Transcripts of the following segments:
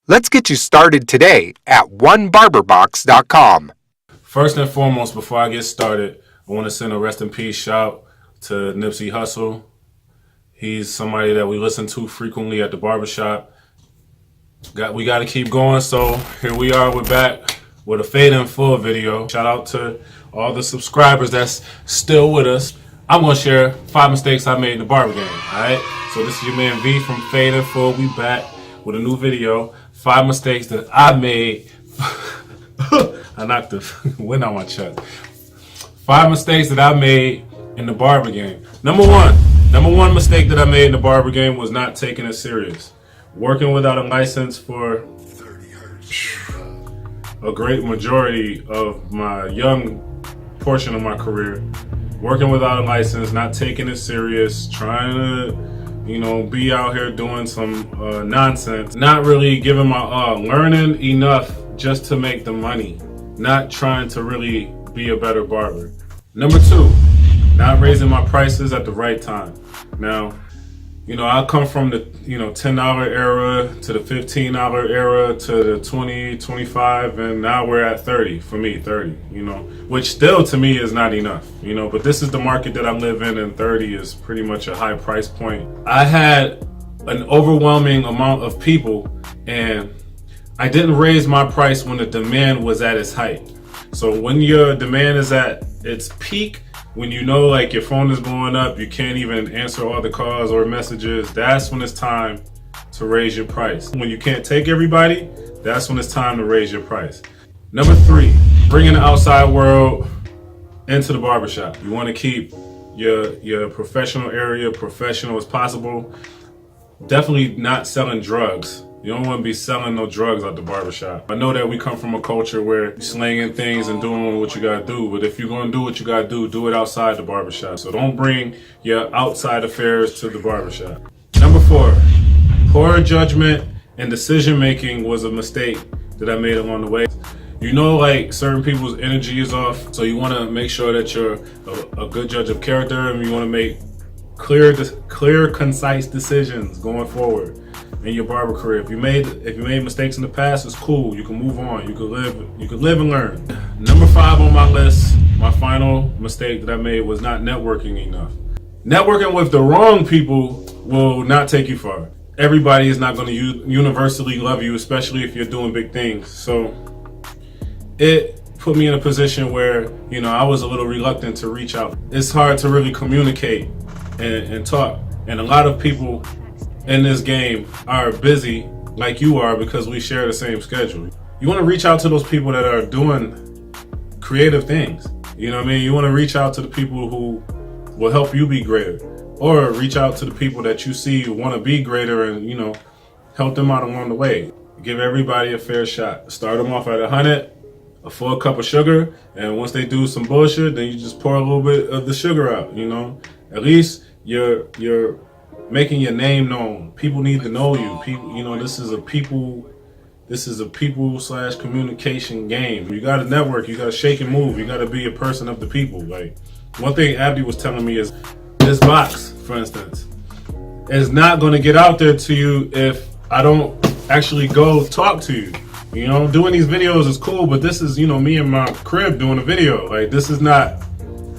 Let's get you started today at onebarberbox.com. First and foremost, before I get started, I want to send a rest in peace shout to Nipsey Hussle. He's somebody that we listen to frequently at the barbershop. We got to keep going, so here we are. We're back with a Fade in Full video. Shout out to all the subscribers that's still with us. I'm going to share 5 mistakes I made in the barber game, alright? So this is your man V from Fade in Full. We back with a new video. 5 mistakes that I made. I knocked the wind out my chest. 5 mistakes that I made in the barber game. Number one mistake that I made in the barber game was not taking it serious. Working without a license for a great majority of my young portion of my career. Working without a license, not taking it serious, trying to, be out here doing some nonsense. Not really giving my all. Learning enough just to make the money. Not trying to really be a better barber. Number 2, not raising my prices at the right time. Now, I come from the $10 era to the $15 era to the 20, 25, and now we're at 30. For me, 30. Which still to me is not enough. But this is the market that I live in, and 30 is pretty much a high price point. I had an overwhelming amount of people, and I didn't raise my price when the demand was at its height. So when your demand is at its peak, when like your phone is blowing up, you can't even answer all the calls or messages, that's when it's time to raise your price. When you can't take everybody, that's when it's time to raise your price. Number 3, bringing the outside world into the barbershop. You want to keep your professional area professional as possible. Definitely not selling drugs. You don't want to be selling no drugs at the barbershop. I know that we come from a culture where you're slanging things and doing what you gotta do, but if you're gonna do what you gotta do it outside the barbershop. So don't bring your outside affairs to the barbershop. Number 4, poor judgment and decision making was a mistake that I made along the way. Like certain people's energy is off, so you want to make sure that you're a good judge of character, and you want to make clear, concise decisions going forward in your barber career. If you made mistakes in the past, it's cool. You can move on. You can live and learn. Number 5 on my list, my final mistake that I made was not networking enough. Networking with the wrong people will not take you far. Everybody is not going to universally love you, especially if you're doing big things. So it put me in a position where, I was a little reluctant to reach out. It's hard to really communicate and talk. And a lot of people in this game are busy like you are because we share the same schedule. You want to reach out to those people that are doing creative things. You want to reach out to the people who will help you be greater, or reach out to the people that you see want to be greater and, help them out along the way. Give everybody a fair shot. Start them off at 100, a full cup of sugar, and once they do some bullshit, then you just pour a little bit of the sugar out, At least you're making your name known. People need to know you. People, this is a people/communication game. You gotta network, you gotta shake and move, you gotta be a person of the people. Like, one thing Abdi was telling me is this box, for instance, is not gonna get out there to you if I don't actually go talk to you. Doing these videos is cool, but this is, me in my crib doing a video. Like, this is not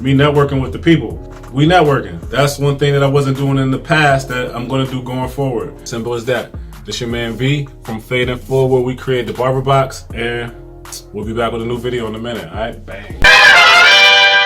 me networking with the people. We networking. That's one thing that I wasn't doing in the past that I'm going to do going forward. Simple as that. This your man V from Fade in Full, where we create the Barber Box, and we'll be back with a new video in a minute. Alright, bang.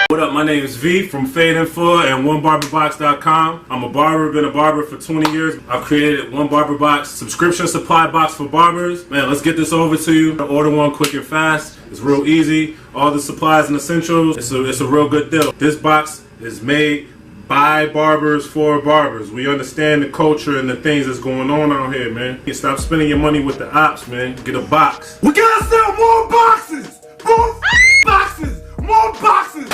What up, my name is V from Fade in Full and onebarberbox.com. I'm a barber, been a barber for 20 years. I've created One Barber Box subscription supply box for barbers. Man, let's get this over to you. Order one quick and fast. It's real easy. All the supplies and essentials. It's a real good deal. This box is made by barbers for barbers. We understand the culture and the things that's going on out here, man. You stop spending your money with the ops, man. Get a box. We gotta sell more boxes! More boxes! More boxes!